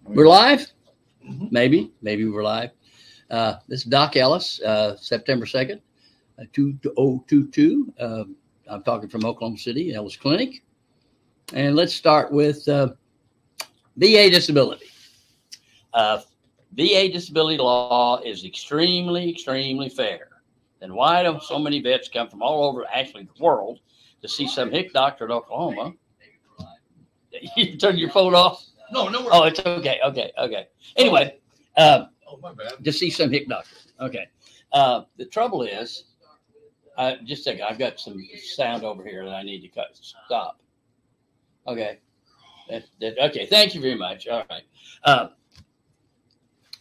We're live? Maybe we're live. This is Doc Ellis, September 2nd, 2022. I'm talking from Oklahoma City, Ellis Clinic. And let's start with VA disability. VA disability law is extremely fair. Then why do so many vets come from all over, actually the world, to see some hick doctor in Oklahoma? You turn your phone off? No. Oh, it's okay. Anyway, my bad. to see some hick doctor. Okay. The trouble is, just a second. I've got some sound over here that I need to stop. Okay. Okay. Thank you very much. All right.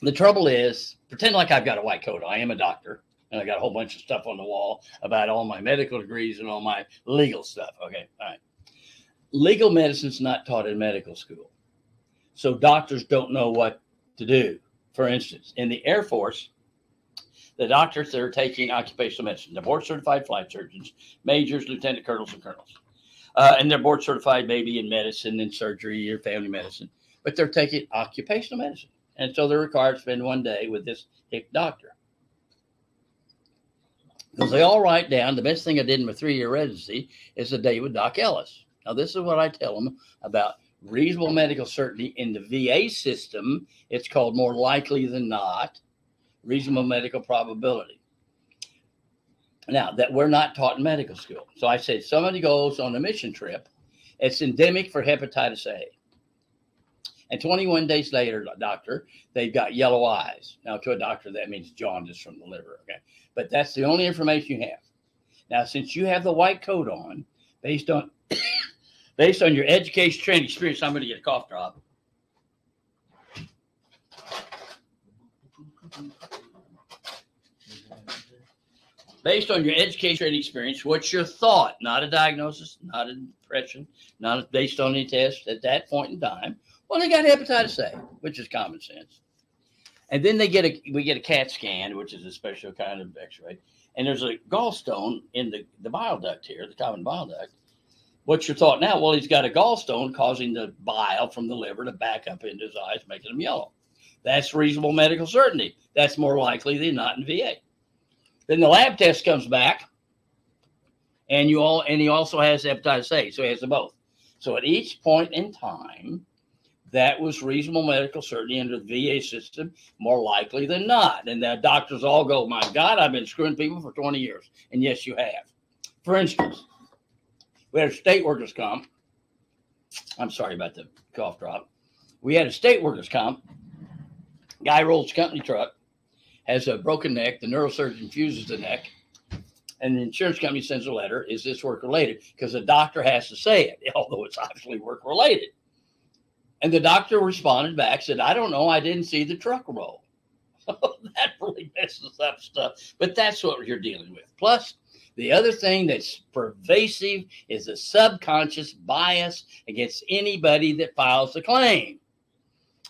The trouble is, pretend like I've got a white coat. I am a doctor, and I got a whole bunch of stuff on the wall about all my medical degrees and all my legal stuff. Okay. All right. Legal medicine's not taught in medical school. So doctors don't know what to do. For instance, in the Air Force, the doctors that are taking occupational medicine, they're board certified flight surgeons, majors, lieutenant colonels, and colonels. And they're board certified maybe in medicine and surgery or family medicine, but they're taking occupational medicine. And so they're required to spend one day with this hick doctor. Because they all write down, the best thing I did in my 3-year residency is a day with Doc Ellis. Now, this is what I tell them about reasonable medical certainty in the VA system. It's called more likely than not, reasonable medical probability. Now, that we're not taught in medical school. So I said, somebody goes on a mission trip. It's endemic for hepatitis A. And 21 days later, doctor, they've got yellow eyes. Now, to a doctor, that means jaundice from the liver. Okay. But that's the only information you have. Now, since you have the white coat on, based on your education, training, experience, I'm going to get a cough drop. Based on your education, training, experience, what's your thought? Not a diagnosis, not a depression, not based on any test at that point in time. Well, they got hepatitis A, which is common sense. And then we get a CAT scan, which is a special kind of X-ray. And there's a gallstone in the bile duct here, the common bile duct. What's your thought now? Well, he's got a gallstone causing the bile from the liver to back up into his eyes, making them yellow. That's reasonable medical certainty. That's more likely than not in VA. Then the lab test comes back, and he also has hepatitis A, so he has them both. So at each point in time, that was reasonable medical certainty under the VA system, more likely than not. And the doctors all go, my God, I've been screwing people for 20 years. And yes, you have. For instance, we had a state workers' comp. I'm sorry about the cough drop. We had a state workers' comp. Guy rolls a company truck, has a broken neck. The neurosurgeon fuses the neck. And the insurance company sends a letter. Is this work related? Because the doctor has to say it, although it's obviously work related. And the doctor responded back, said, I don't know. I didn't see the truck roll. That really messes up stuff. But that's what you're dealing with. Plus, the other thing that's pervasive is a subconscious bias against anybody that files a claim.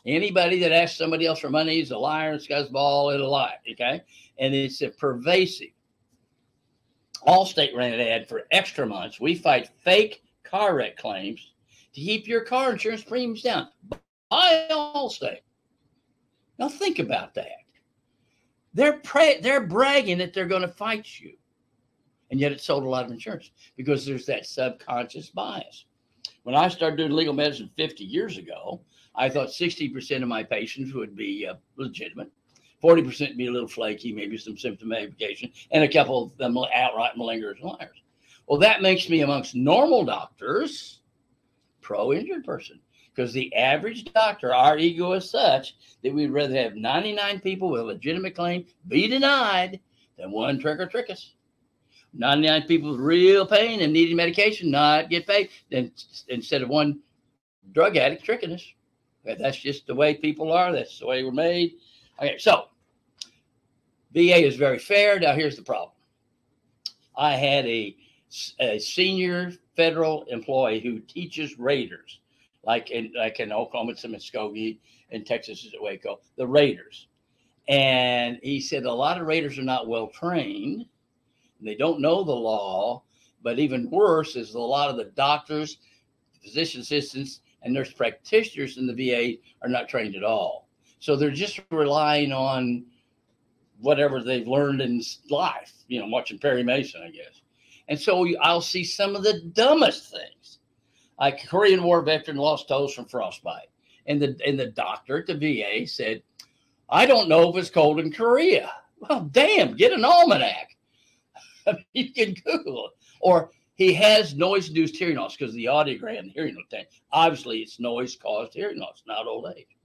Anybody that asks somebody else for money is a liar, scuzzball, and a lie, okay? And it's a pervasive. Allstate ran an ad for extra months. We fight fake car wreck claims to keep your car insurance premiums down. Buy Allstate. Now think about that. They're bragging that they're going to fight you. And yet it sold a lot of insurance because there's that subconscious bias. When I started doing legal medicine 50 years ago, I thought 60% of my patients would be legitimate. 40% would be a little flaky, maybe some symptom magnification, and a couple of them outright malingerers and liars. Well, that makes me amongst normal doctors pro-injured person, because the average doctor, our ego is such that we'd rather have 99 people with a legitimate claim be denied than one trick or trick us. 99 people with real pain and needing medication not get paid, then instead of one drug addict tricking us. That's just the way people are. That's the way we're made. Okay, so VA is very fair. Now here's the problem. I had a senior federal employee who teaches Raiders, like in Oklahoma, it's in Muskogee, in Texas is at Waco, the Raiders. And he said a lot of Raiders are not well trained. They don't know the law, but even worse is a lot of the doctors, physician assistants, and nurse practitioners in the VA are not trained at all. So they're just relying on whatever they've learned in life, watching Perry Mason, I guess. And so I'll see some of the dumbest things. Like a Korean War veteran lost toes from frostbite. And the doctor at the VA said, I don't know if it's cold in Korea. Well, damn, get an almanac. I mean, you can Google it. Or he has noise-induced hearing loss because of the audiogram, hearing loss thing. Obviously, it's noise-caused hearing loss, not old age.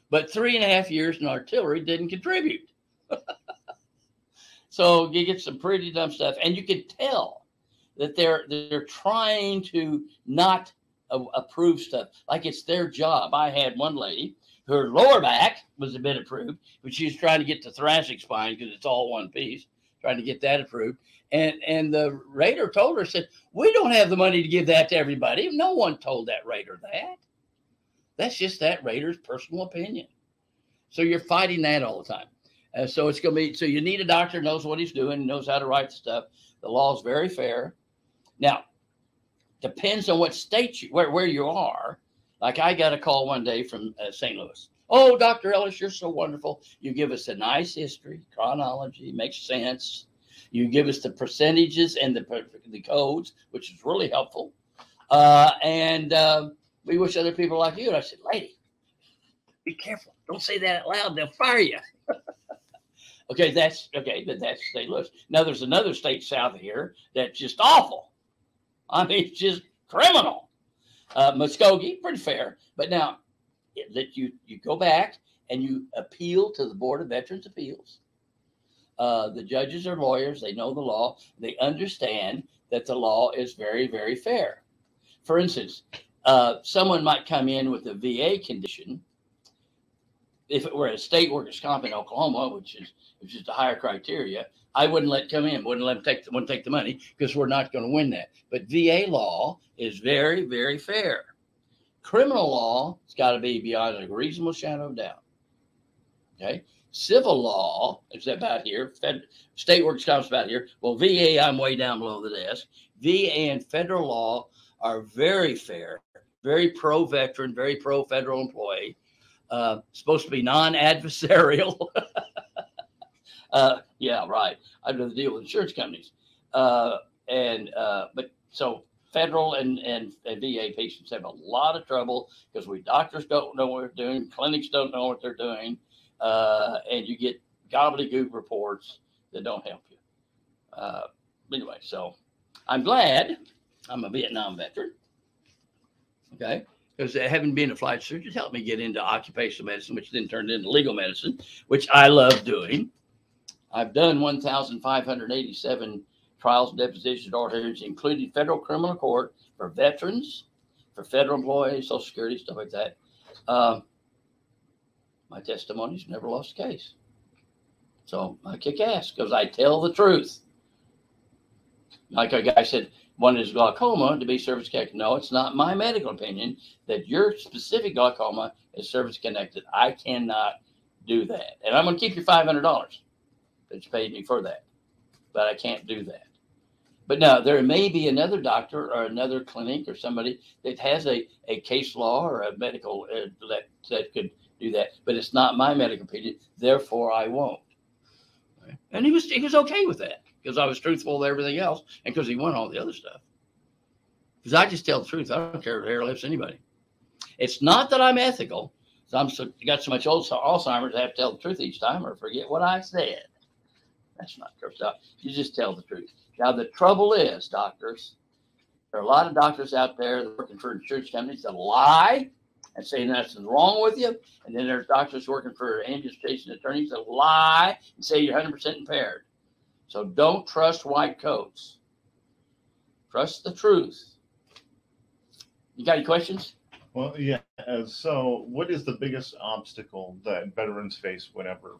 But 3.5 years in artillery didn't contribute. So you get some pretty dumb stuff. And you can tell that they're trying to not approve stuff like it's their job. I had one lady, her lower back was a bit approved, but she was trying to get the thoracic spine because it's all one piece, trying to get that approved. And the rater told her, said, we don't have the money to give that to everybody. No one told that rater that. That's just that rater's personal opinion. So you're fighting that all the time. So it's going to be, so you need a doctor who knows what he's doing, knows how to write the stuff. The law is very fair. Now, depends on what state where you are. Like I got a call one day from St. Louis. Oh, Dr. Ellis, you're so wonderful. You give us a nice history, chronology, makes sense. You give us the percentages and the codes, which is really helpful. And we wish other people like you. And I said, lady, be careful. Don't say that out loud. They'll fire you. Okay, but that's St. Louis. Now there's another state south of here that's just awful. I mean, it's just criminal. Muskogee, pretty fair. But now that you go back and you appeal to the Board of Veterans Appeals. The judges are lawyers. They know the law. They understand that the law is very, very fair. For instance, someone might come in with a VA condition. If it were a state workers' comp in Oklahoma, which is the higher criteria, I wouldn't let it come in. Wouldn't let them wouldn't take the money because we're not going to win that. But VA law is very, very fair. Criminal law, it's got to be beyond a reasonable shadow of doubt. Okay. Civil law is about here. State workers' comp is about here. Well, VA, I'm way down below the desk. VA and federal law are very fair, very pro-veteran, very pro-federal employee. Supposed to be non-adversarial. Yeah, right. I'd rather deal with insurance companies. But so federal and VA patients have a lot of trouble because we doctors don't know what they're doing, clinics don't know what they're doing, and you get gobbledygook reports that don't help you. Anyway, so I'm glad I'm a Vietnam veteran. Okay. Because having been a flight surgeon helped me get into occupational medicine, which then turned into legal medicine, which I love doing. I've done 1,587 trials and depositions, oral hearings, including federal criminal court for veterans, for federal employees, Social Security, stuff like that. My testimony's never lost a case. So I kick ass because I tell the truth. Like a guy said, one is glaucoma to be service connected. No, it's not my medical opinion that your specific glaucoma is service connected. I cannot do that. And I'm going to keep your $500 that you paid me for that. But I can't do that. But now there may be another doctor or another clinic or somebody that has a case law or a medical that could do that. But it's not my medical opinion. Therefore, I won't. And he was okay with that. Because I was truthful with everything else, and because he won all the other stuff. Because I just tell the truth. I don't care if hair lifts anybody. It's not that I'm ethical. Got so much Alzheimer's I have to tell the truth each time or forget what I said. That's not true stuff. You just tell the truth. Now, the trouble is, doctors, there are a lot of doctors out there that are working for insurance companies that lie and say nothing's wrong with you. And then there's doctors working for ambulance attorneys that lie and say you're 100% impaired. So don't trust white coats. Trust the truth. You got any questions? Well, yeah. So what is the biggest obstacle that veterans face whenever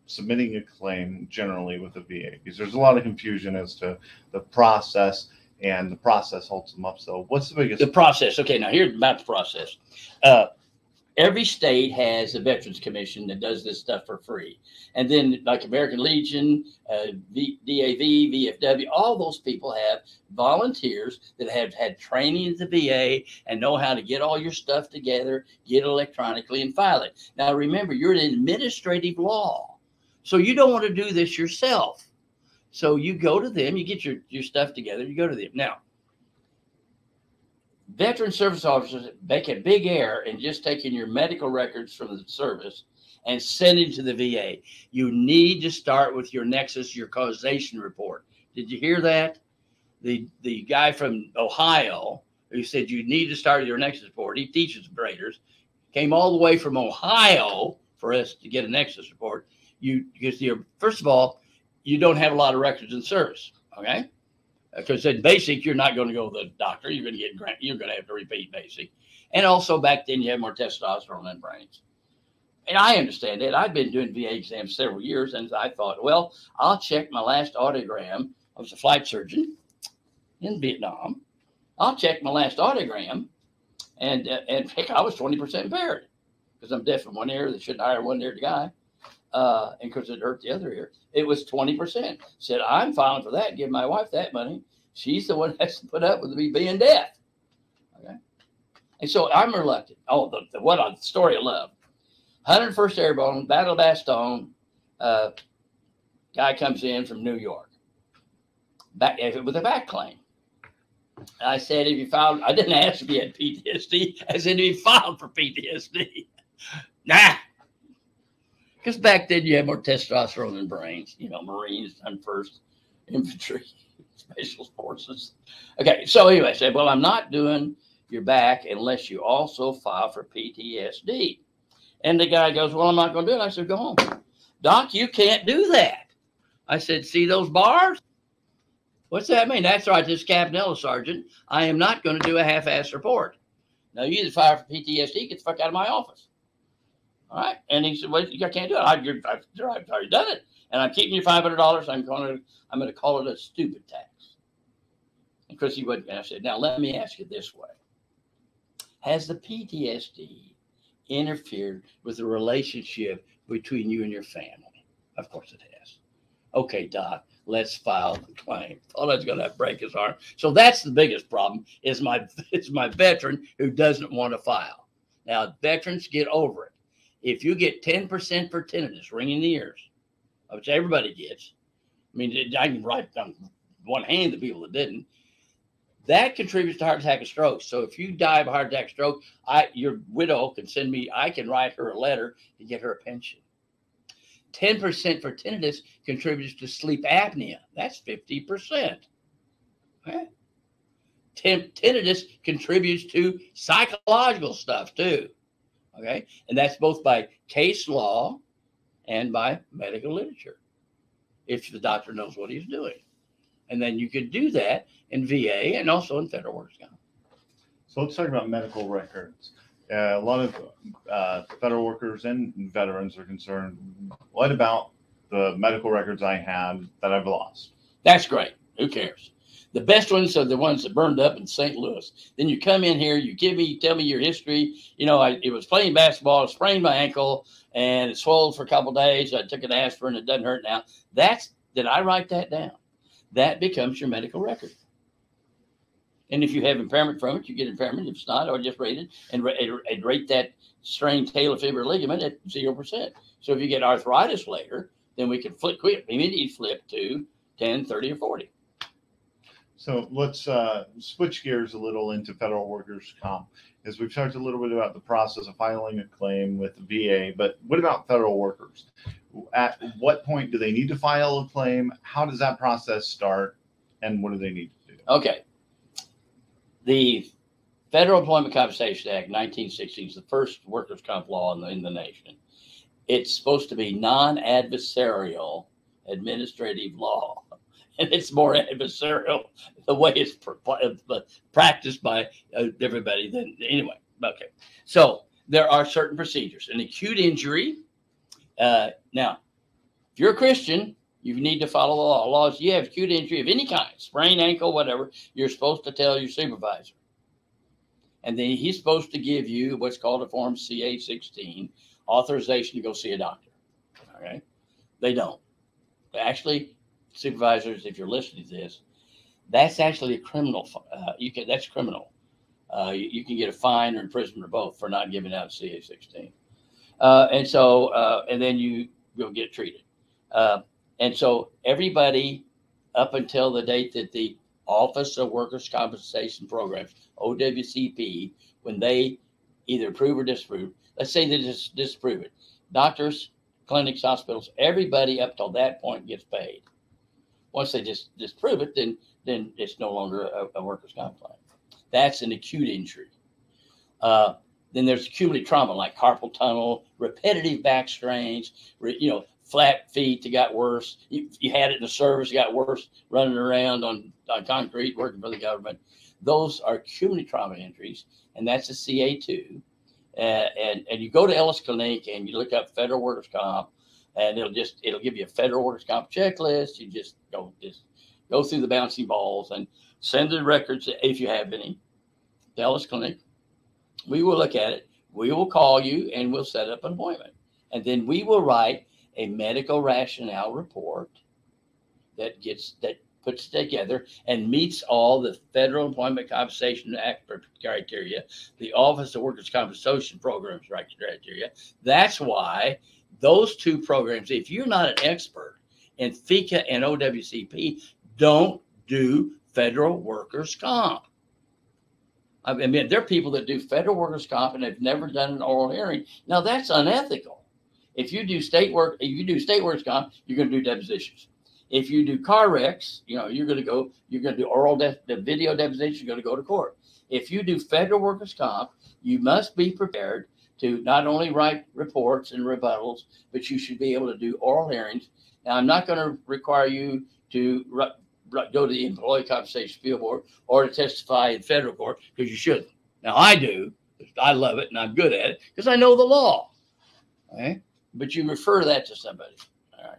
submitting a claim generally with the VA? Because there's a lot of confusion as to the process, and the process holds them up. So what's the biggest? The process. Okay, now here's about the process. Every state has a Veterans Commission that does this stuff for free. And then like American Legion, DAV, VFW, all those people have volunteers that have had training at the VA and know how to get all your stuff together, get it electronically and file it. Now, remember, you're in administrative law. So you don't want to do this yourself. So you go to them, you get your stuff together, you go to them. Now, veteran service officers make a big error in just taking your medical records from the service and sending to the VA. You need to start with your Nexus, your causation report. Did you hear that? The guy from Ohio who said you need to start with your Nexus report, he teaches graders, came all the way from Ohio for us to get a Nexus report. Because first of all, you don't have a lot of records in service, okay? Because in basic, you're not going to go to the doctor. You're going to get grant. You're going to have to repeat basic. And also back then, you had more testosterone than brains. And I understand that. I've been doing VA exams several years, and I thought, well, I'll check my last audiogram. I was a flight surgeon in Vietnam. I'll check my last audiogram, and heck, I was 20% impaired because I'm deaf in one ear. They shouldn't hire one ear guy. And because it hurt the other ear, it was 20%. Said, I'm filing for that, give my wife that money. She's the one that has to put up with me being deaf. Okay. And so I'm reluctant. Oh, the story I love. 101st Airborne, Battle of Bastogne, guy comes in from New York with a back claim. I said, if you filed, I didn't ask if he had PTSD. I said, if he filed for PTSD. Nah. Because back then you had more testosterone than brains, Marines, 101st Infantry, Special Forces. Okay, so anyway, I said, well, I'm not doing your back unless you also file for PTSD. And the guy goes, well, I'm not going to do it. I said, go home. Doc, you can't do that. I said, see those bars? What's that mean? That's right, this Captain Sergeant. I am not going to do a half-ass report. Now, you either file for PTSD, get the fuck out of my office. All right. And he said, well, I can't do it. I've already done it. And I'm keeping your $500. I'm going to call it a stupid tax. And Chris, he wouldn't. And I said, now let me ask you this way. Has the PTSD interfered with the relationship between you and your family? Of course it has. Okay, Doc, let's file the claim. Oh, that's going to break his arm. So that's the biggest problem is my veteran who doesn't want to file. Now, veterans, get over it. If you get 10% for tinnitus, ringing the ears, which everybody gets, I mean, I can write on one hand the people that didn't, that contributes to heart attack and stroke. So if you die of a heart attack, stroke, your widow can send me, I can write her a letter to get her a pension. 10% for tinnitus contributes to sleep apnea. That's 50%. Okay? Tinnitus contributes to psychological stuff too. Okay, and that's both by case law and by medical literature, if the doctor knows what he's doing. And then you could do that in VA and also in federal workers' comp. So let's talk about medical records. A lot of federal workers and veterans are concerned. What about the medical records I had that I've lost? That's great. Who cares? The best ones are the ones that burned up in St. Louis. Then you come in here, you tell me your history. It was playing basketball, I sprained my ankle, and it swelled for a couple of days. I took an aspirin, it doesn't hurt now. Did I write that down? That becomes your medical record. And if you have impairment from it, you get impairment. If it's not, or just rate it and rate that strained talofibular ligament at 0%. So if you get arthritis later, then we can immediately flip to 10, 30, or 40. So let's switch gears a little into federal workers' comp, as we've talked a little bit about the process of filing a claim with the VA, but what about federal workers? At what point do they need to file a claim? How does that process start? And what do they need to do? Okay. The Federal Employment Compensation Act, 1916, is the first workers' comp law in the nation. It's supposed to be non-adversarial administrative law. And it's more adversarial the way it's practiced by everybody. Anyway, okay. So there are certain procedures. An acute injury. Now, if you're a Christian, you need to follow the law. Laws. You have acute injury of any kind, sprain, ankle, whatever. You're supposed to tell your supervisor. And then he's supposed to give you what's called a Form CA-16, authorization to go see a doctor. Okay. They don't. Actually, supervisors, if you're listening to this, that's actually a criminal. That's criminal. You can get a fine or imprisonment or both for not giving out CA-16. And then you go get treated. And so everybody up until the date that the Office of Workers' Compensation Programs, OWCP, when they either approve or disapprove, let's say they just disapprove it. Doctors, clinics, hospitals, everybody up till that point gets paid. Once they just disprove it, then it's no longer a workers' comp claim. That's an acute injury. Then there's cumulative trauma like carpal tunnel, repetitive back strains, flat feet that got worse. You had it in the service, got worse, running around on concrete, working for the government. Those are cumulative trauma injuries, and that's a CA2. And you go to Ellis Clinic and you look up federal workers' comp, and it'll give you a federal workers' comp checklist. You just go through the bouncing balls and send the records if you have any to Ellis Clinic. We will look at it. We will call you and we'll set up an appointment. And then we will write a medical rationale report that puts together and meets all the Federal Employment Compensation Act criteria, the Office of Workers' Compensation Programs criteria. That's why those two programs, if you're not an expert in FECA and OWCP, don't do federal workers' comp. I mean, there are people that do federal workers' comp and they've never done an oral hearing. Now that's unethical. If you do state workers' comp, you're going to do depositions. If you do car wrecks, you're going to do oral video depositions. You're going to go to court. If you do federal workers' comp, you must be prepared to not only write reports and rebuttals, but you should be able to do oral hearings. Now, I'm not going to require you to go to the Employee Compensation Appeal Board or to testify in federal court, because you shouldn't. Now, I do. I love it and I'm good at it because I know the law. Okay? But you refer that to somebody. All right.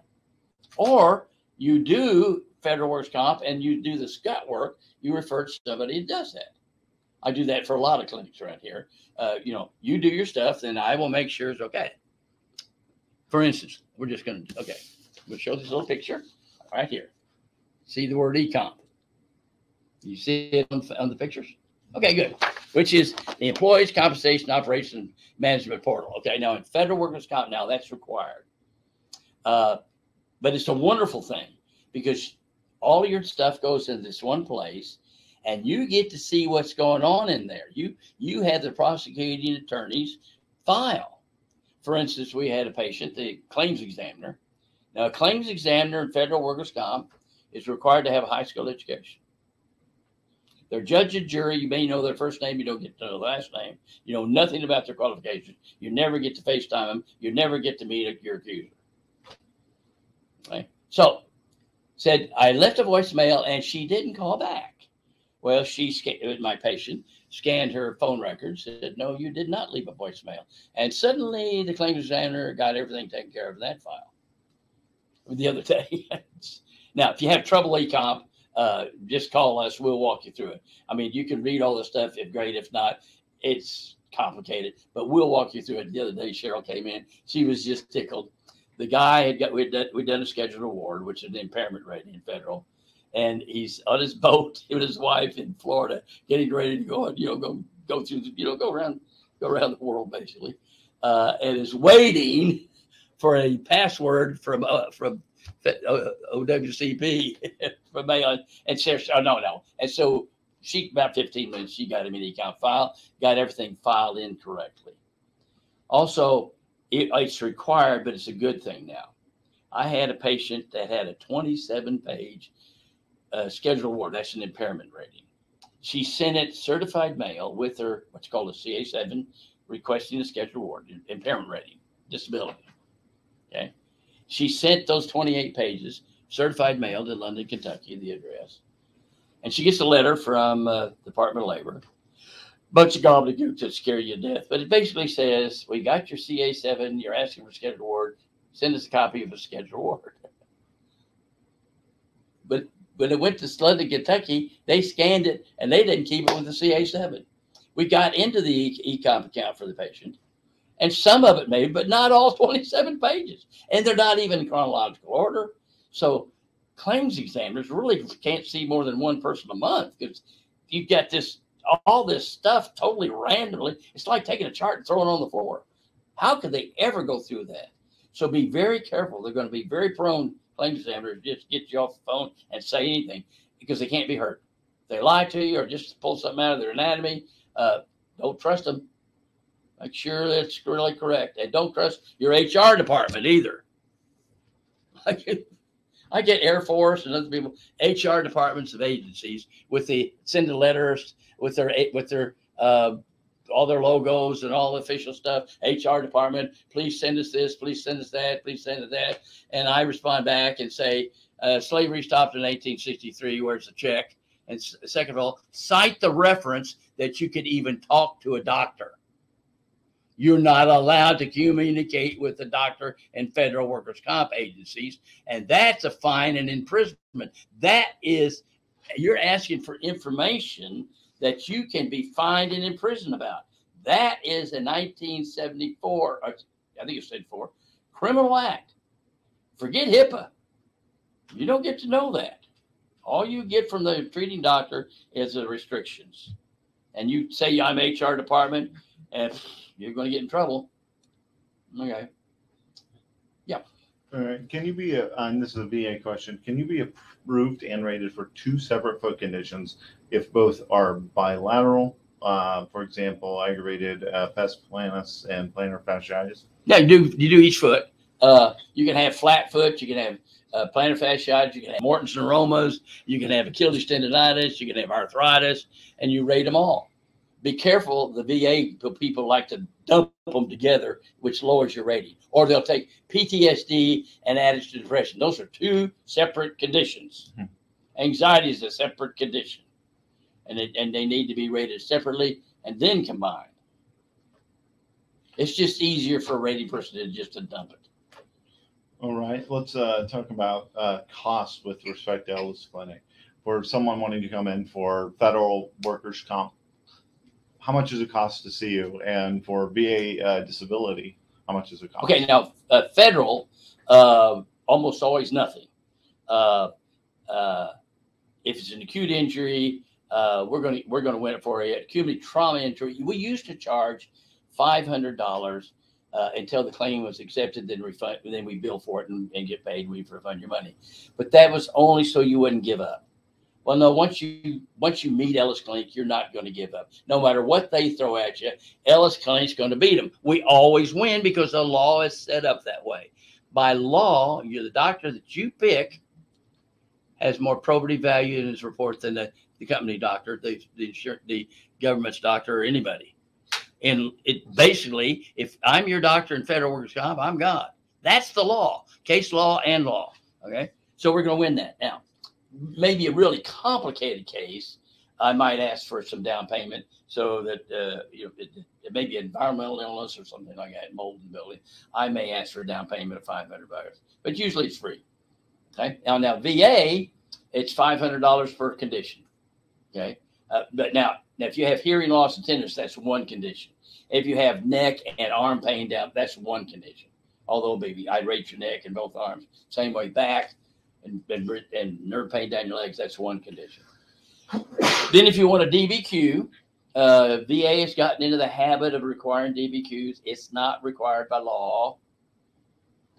Or you do federal workers' comp and you do the scut work, you refer to somebody who does that. I do that for a lot of clinics around here. You do your stuff, then I will make sure it's okay. For instance, we'll show this little picture right here. See the word ecomp. You see it on the pictures? Okay, good. Which is the Employees Compensation Operation Management Portal. Okay, now in federal workers' comp, now that's required. But it's a wonderful thing because all your stuff goes in this one place and you get to see what's going on in there. You have the prosecuting attorney's file. For instance, we had a patient, the claims examiner. Now, a claims examiner in federal workers' comp is required to have a high school education. Their judge and jury, you may know their first name, you don't get to know their last name. You know nothing about their qualifications. You never get to FaceTime them. You never get to meet your accuser. Okay? So, said, I left a voicemail and she didn't call back. Well, my patient scanned her phone records, said, no, you did not leave a voicemail. And suddenly the claims examiner got everything taken care of in that file the other day. Now, if you have trouble ecomp, just call us. We'll walk you through it. I mean, you can read all the stuff. If great. If not, it's complicated. But we'll walk you through it. The other day, Cheryl came in. She was just tickled. The guy we'd done a scheduled award, which is an impairment rating in federal, and he's on his boat with his wife in Florida, getting ready to go and go through go around the world basically, and is waiting for a password from OWCP from mail, and says, oh no, and so she about 15 minutes she got him an ecomp file, got everything filed in correctly. Also, it's required, but it's a good thing now. I had a patient that had a 27-page scheduled award. That's an impairment rating. She sent it certified mail with her what's called a CA7 requesting a scheduled award, impairment rating, disability. Okay. She sent those 28 pages certified mail to London, Kentucky, the address. And she gets a letter from Department of Labor. Bunch of gobbledygook to scare you to death. But it basically says, we got your CA7, you're asking for a scheduled award, send us a copy of a scheduled award. But when it went to London, Kentucky, they scanned it and they didn't keep it with the CA7. We got into the e-com account for the patient, and some of it maybe, but not all 27 pages. And they're not even in chronological order. So claims examiners really can't see more than one person a month because you've got all this stuff totally randomly. It's like taking a chart and throwing it on the floor. How could they ever go through that? So be very careful. They're going to be very prone, claims examiners, just get you off the phone and say anything because they can't be hurt. If they lie to you or just pull something out of their anatomy, don't trust them. Make sure that's really correct. And don't trust your HR department either. I get Air Force and other people, HR departments of agencies send the letters with their all their logos and all the official stuff. HR department, please send us this, please send us that, please send us that. And I respond back and say, slavery stopped in 1863. Where's the check? And second of all, cite the reference that you could even talk to a doctor. You're not allowed to communicate with the doctor in federal workers' comp agencies, and that's a fine and imprisonment. You're asking for information that you can be fined and imprisoned about. That is a 1974, I think it's 74, criminal act. Forget HIPAA. You don't get to know that. All you get from the treating doctor is the restrictions. And you say, I'm HR department, and you're going to get in trouble. Okay. Yeah. All right. Can you be and this is a VA question, can you be approved and rated for two separate foot conditions if both are bilateral? For example, aggravated pes planus and plantar fasciitis? Yeah, you do each foot. You can have flat foot. You can have plantar fasciitis. You can have Morton's neuromas. You can have Achilles tendonitis. You can have arthritis, and you rate them all. Be careful. The VA people like to dump them together, which lowers your rating. Or they'll take PTSD and add it to depression. Those are two separate conditions. Anxiety is a separate condition, and they need to be rated separately and then combined. It's just easier for a rating person to dump it. All right, let's talk about costs with respect to Ellis Clinic. For someone wanting to come in for federal workers' comp, how much does it cost to see you? And for VA disability, how much does it cost? Okay, now federal, almost always nothing. If it's an acute injury, we're going to win it for you. Acute trauma injury, we used to charge $500 until the claim was accepted. Then we bill for it and get paid. We refund your money, but that was only so you wouldn't give up. Well, no, once you meet Ellis Clinic, you're not going to give up. No matter what they throw at you, Ellis Clinic's going to beat them. We always win because the law is set up that way. By law, the doctor that you pick has more probative value in his report than the company doctor, the government's doctor, or anybody. And it basically, if I'm your doctor in federal workers' comp, I'm God. That's the law, case law and law. Okay, so we're going to win that. Now, maybe a really complicated case, I might ask for some down payment so that it may be environmental illness or something like that, mold in the building. I may ask for a down payment of $500, but usually it's free. Okay. Now VA, it's $500 per condition. Okay. But now if you have hearing loss and tinnitus, that's one condition. If you have neck and arm pain down, that's one condition. Although, baby, I rate your neck and both arms. Same way back and nerve pain down your legs, that's one condition. Then if you want a DBQ, VA has gotten into the habit of requiring DBQs. It's not required by law.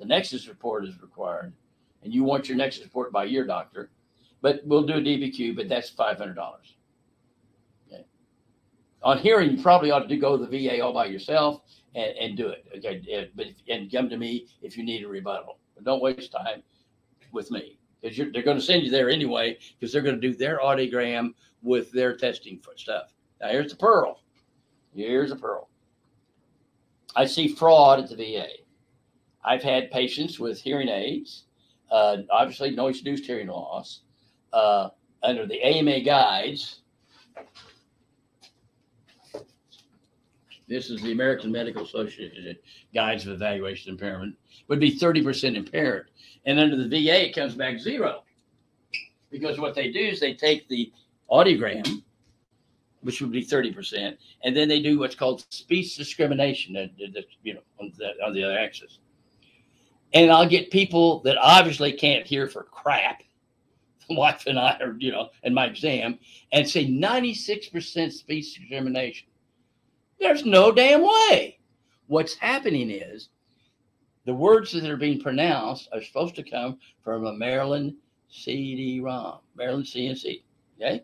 The Nexus report is required. And you want your Nexus report by your doctor. But we'll do a DBQ, but that's $500. Okay. On hearing, you probably ought to go to the VA all by yourself and do it. Okay. And come to me if you need a rebuttal. But don't waste time with me, because they're going to send you there anyway, because they're going to do their audiogram with their testing for stuff. Now, here's the pearl. Here's a pearl. I see fraud at the VA. I've had patients with hearing aids, obviously noise-induced hearing loss, under the AMA guides. This is the American Medical Association Guides of Evaluation Impairment, would be 30% impaired. And under the VA, it comes back 0. Because what they do is they take the audiogram, which would be 30%. And then they do what's called speech discrimination, you know, on the other axis. And I'll get people that obviously can't hear for crap, wife and I, or, you know, in my exam, and say 96% speech discrimination. There's no damn way. What's happening is the words that are being pronounced are supposed to come from a Maryland CD-ROM, Maryland CNC, okay?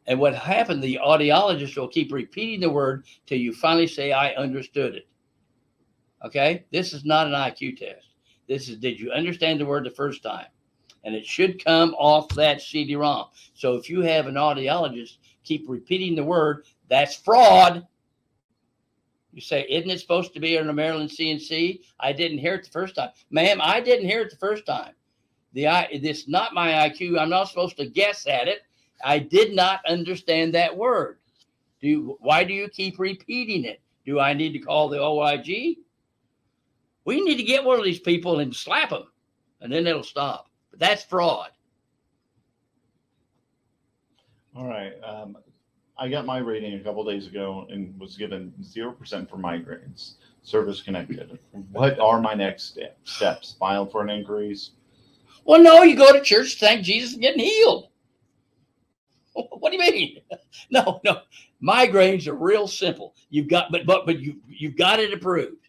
And what happened, the audiologist will keep repeating the word till you finally say, I understood it, okay? This is not an IQ test. This is, did you understand the word the first time? And it should come off that CD-ROM. So if you have an audiologist keep repeating the word, that's fraud. You say, isn't it supposed to be on a Maryland CNC? I didn't hear it the first time. Ma'am, I didn't hear it the first time. This is not my IQ. I'm not supposed to guess at it. I did not understand that word. Why do you keep repeating it? Do I need to call the OIG? We need to get one of these people and slap them, and then it'll stop. But that's fraud. All right. I got my rating a couple days ago and was given 0% for migraines, service connected. What are my next steps? File for an increase? Well, no, you go to church, thank Jesus, and getting healed. What do you mean? No. Migraines are real simple. You've got, but you've got it approved.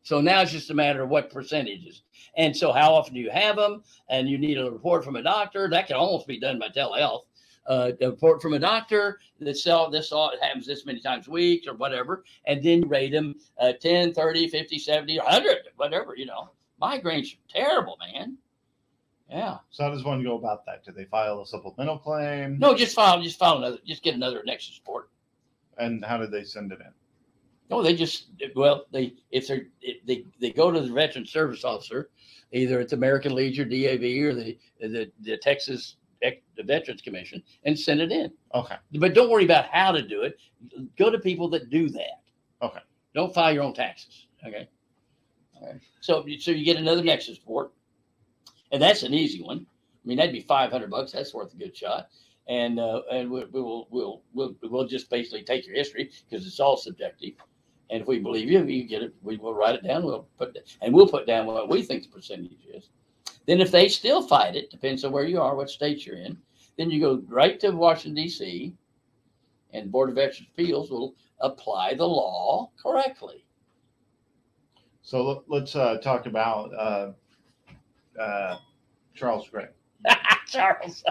So now it's just a matter of what percentages. And so how often do you have them? And you need a report from a doctor. That can almost be done by telehealth. A report from a doctor that happens this many times a week or whatever. And then you rate them 10, 30, 50, 70, 100, whatever, you know. Migraines are terrible, man. Yeah. So how does one go about that? Do they file a supplemental claim? No, just get another Nexus report. And how did they send it in? No, they go to the veteran service officer, either at the American Legion, DAV, or the Texas the Veterans Commission, and send it in. Okay. But don't worry about how to do it. Go to people that do that. Okay. Don't file your own taxes. Okay. All right. So you get another Nexus report, and that's an easy one. I mean, that'd be $500. That's worth a good shot. And we'll just basically take your history because it's all subjective. And if we believe you, you get it. We will write it down. We'll put down what we think the percentage is. Then if they still fight it, depends on where you are, what state you're in, then you go right to Washington, D.C., and Board of Veterans Appeals will apply the law correctly. So let's talk about Charles Gregg. Charles.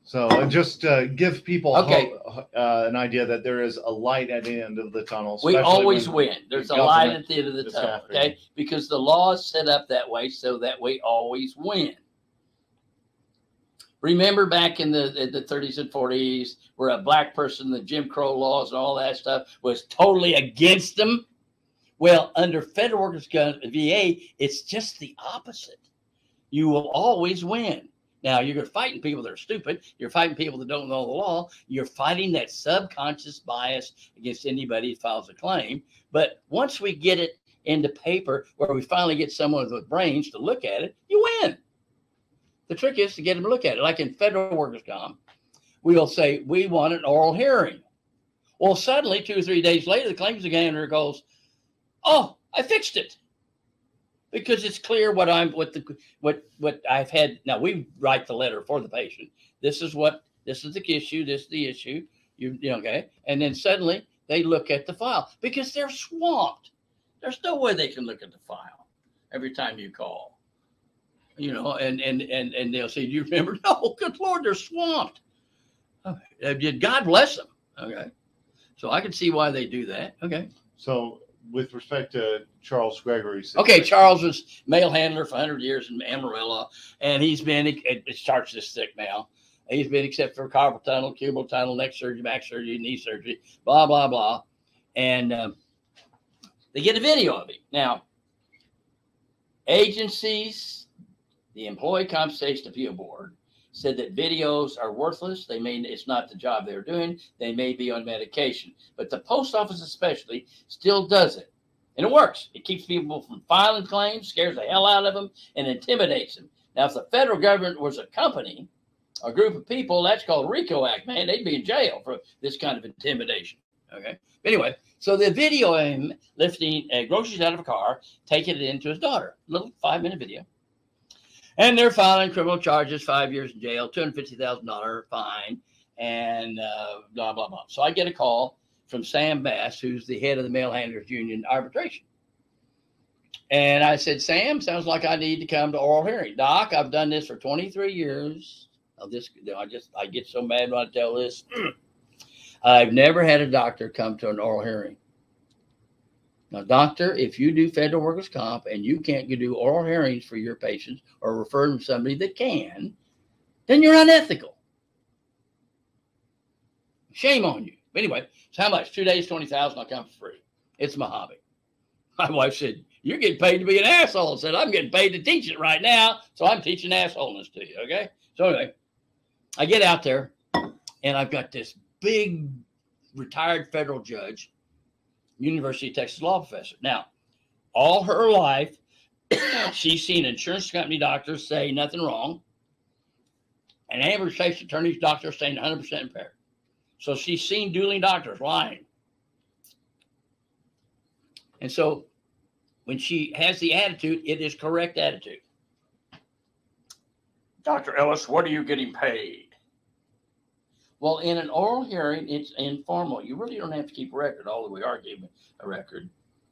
So just give people an idea that there is a light at the end of the tunnel. We always win. There's a light at the end of the tunnel, okay? Because the law is set up that way so that we always win. Remember back in the 30s and 40s where a black person, the Jim Crow laws and all that stuff was totally against them? Well, under federal workers' VA, it's just the opposite. You will always win. Now, you're fighting people that are stupid. You're fighting people that don't know the law. You're fighting that subconscious bias against anybody who files a claim. But once we get it into paper where we finally get someone with brains to look at it, you win. The trick is to get them to look at it. Like in federal workers' comp, we'll say, we want an oral hearing. Well, suddenly, 2 or 3 days later, the claims examiner goes, oh, I fixed it. Because it's clear what I've had. Now we write the letter for the patient. This is the issue. This is the issue. Okay. And then suddenly they look at the file because they're swamped. There's no way they can look at the file every time you call. And they'll say, do you remember? No, good Lord, they're swamped. God bless them. Okay. So I can see why they do that. Okay. So with respect to Charles Gregory. Okay, Charles was mail handler for 100 years in Amarillo, and he's been, it starts this thick now. He's been except for carpal tunnel, cubital tunnel, neck surgery, back surgery, knee surgery, blah, blah, blah. And they get a video of him. Now, agencies, the Employee Compensation Appeal Board, said that videos are worthless. It's not the job they're doing. They may be on medication. But the post office especially still does it. And it works. It keeps people from filing claims, scares the hell out of them, and intimidates them. Now, if the federal government was a company a group of people, that's called RICO Act, man. They'd be in jail for this kind of intimidation. Okay. Anyway, so they video him lifting groceries out of a car, taking it into his daughter. Little 5-minute video. And they're filing criminal charges, 5 years in jail, $250,000 fine, and blah, blah, blah. So I get a call from Sam Bass, who's the head of the Mail Handlers Union arbitration. And I said, Sam, sounds like I need to come to oral hearing. Doc, I've done this for 23 years. I get so mad when I tell this. I've never had a doctor come to an oral hearing. Now, doctor, if you do federal workers' comp and you can't do oral hearings for your patients or refer them to somebody that can, then you're unethical. Shame on you. Anyway, so how much? 2 days, $20,000. I'll come for free. It's my hobby. My wife said, you're getting paid to be an asshole. I said, I'm getting paid to teach it right now. So I'm teaching assholeness to you. Okay. So anyway, I get out there and I've got this big retired federal judge, University of Texas law professor. Now, all her life, she's seen insurance company doctors say nothing wrong, and ambulance station attorneys, doctors saying 100% impaired. So she's seen dueling doctors lying. And so when she has the attitude, it is correct attitude. Dr. Ellis, what are you getting paid? Well, in an oral hearing, it's informal. You really don't have to keep a record, although we are giving a record.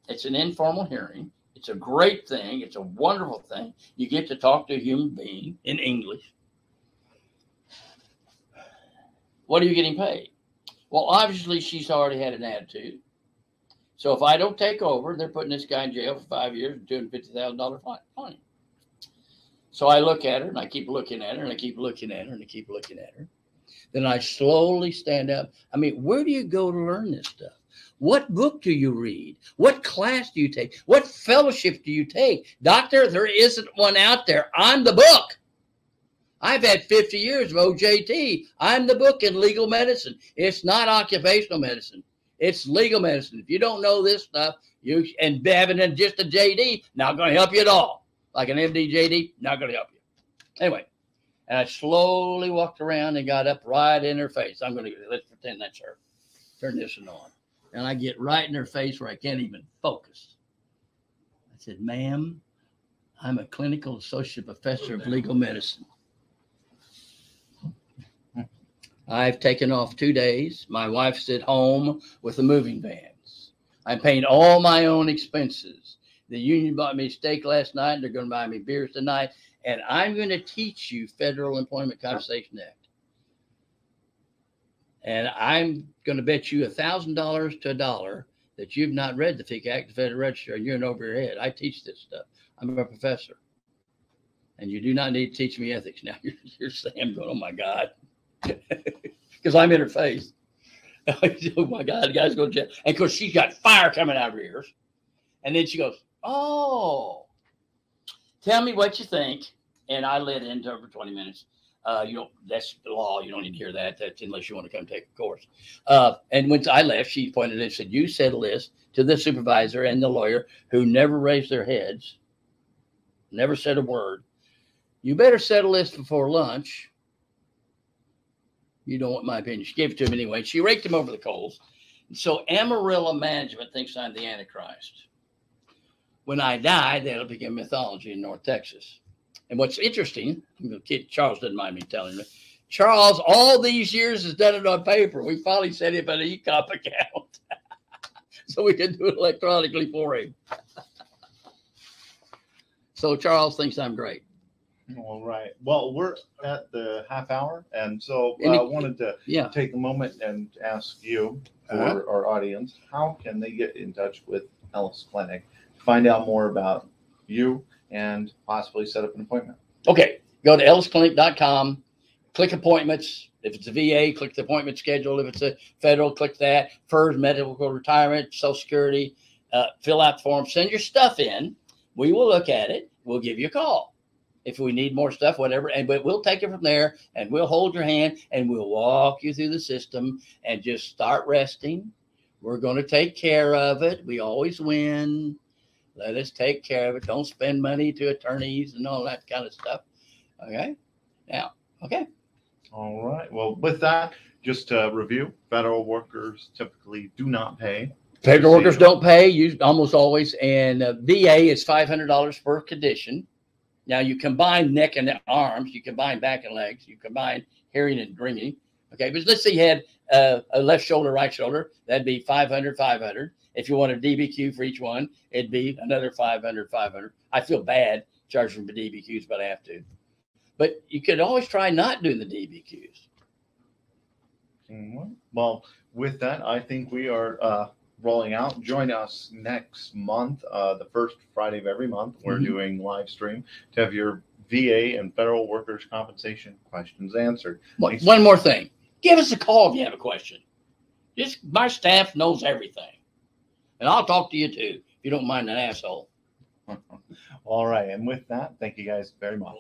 It's an informal hearing. It's a great thing. It's a wonderful thing. You get to talk to a human being in English. What are you getting paid? Well, obviously, she's already had an attitude. So if I don't take over, they're putting this guy in jail for 5 years and $250,000 fine. So I look at her, and I keep looking at her, and I keep looking at her, and I keep looking at her. Then I slowly stand up. I mean, where do you go to learn this stuff? What book do you read? What class do you take? What fellowship do you take? Doctor, there isn't one out there. I'm the book. I've had 50 years of OJT. I'm the book in legal medicine. It's not occupational medicine. It's legal medicine. If you don't know this stuff, and having just a JD, not going to help you at all. Like an MD JD, not going to help you. Anyway. And I slowly walked around and got up right in her face. Let's pretend that's her. Turn this one on. And I get right in her face where I can't even focus. I said, ma'am, I'm a clinical associate professor of legal medicine. I've taken off 2 days. My wife's at home with the moving vans. I'm paying all my own expenses. The union bought me steak last night, and they're going to buy me beers tonight. And I'm going to teach you Federal Employment Compensation Act. And I'm going to bet you $1,000 to $1 that you've not read the FECA Act, the Federal Register, and you're in over your head. I teach this stuff. I'm a professor. And you do not need to teach me ethics. Now you're Sam going, oh my God. Because I'm in her face. Oh my God, the guy's going to jail. And of course, she's got fire coming out of her ears. And then she goes, oh, tell me what you think. And I let into her for 20 minutes. That's the law. You don't need to hear that. That's unless you want to come take a course. And when I left, she pointed and said, you said a list to the supervisor and the lawyer who never raised their heads, never said a word. You better set a list before lunch. You don't want my opinion. She gave it to him anyway. She raked him over the coals. And so Amarillo management thinks I'm the Antichrist. When I die, that'll become mythology in North Texas. And what's interesting, Charles doesn't mind me telling you, Charles, all these years has done it on paper. We finally set him an e-cop account so we can do it electronically for him. So Charles thinks I'm great. All right. Well, we're at the half hour, and so I wanted to take a moment and ask you, for our audience, how can they get in touch with Ellis Clinic to find out more about you and possibly set up an appointment? Okay. Go to ellisclinic.com, click appointments. If it's a VA, click the appointment schedule. If it's a federal, click that. FERS, medical retirement, Social Security, fill out the form, send your stuff in. We will look at it. We'll give you a call. If we need more stuff, whatever, but we'll take it from there, and we'll hold your hand, and we'll walk you through the system, and just start resting. We're going to take care of it. We always win. Let us take care of it. Don't spend money to attorneys and all that kind of stuff. Okay? Now, okay. All right. Well, with that, just to review, federal workers typically do not pay. Federal workers don't pay almost always, and VA is $500 per condition. Now you combine neck and arms, you combine back and legs, you combine hearing and drinking. Okay, but let's say you had a left shoulder, right shoulder, that'd be 500, 500. If you want a DBQ for each one, it'd be another 500, 500. I feel bad charging for DBQs, but I have to. But you could always try not doing the DBQs. Well, with that, I think we are rolling out. Join us next month, the first Friday of every month. We're doing live stream to have your VA and federal workers compensation questions answered. One more thing. Give us a call if you have a question. My staff knows everything. And I'll talk to you too, if you don't mind an asshole. All right. And with that, thank you guys very much.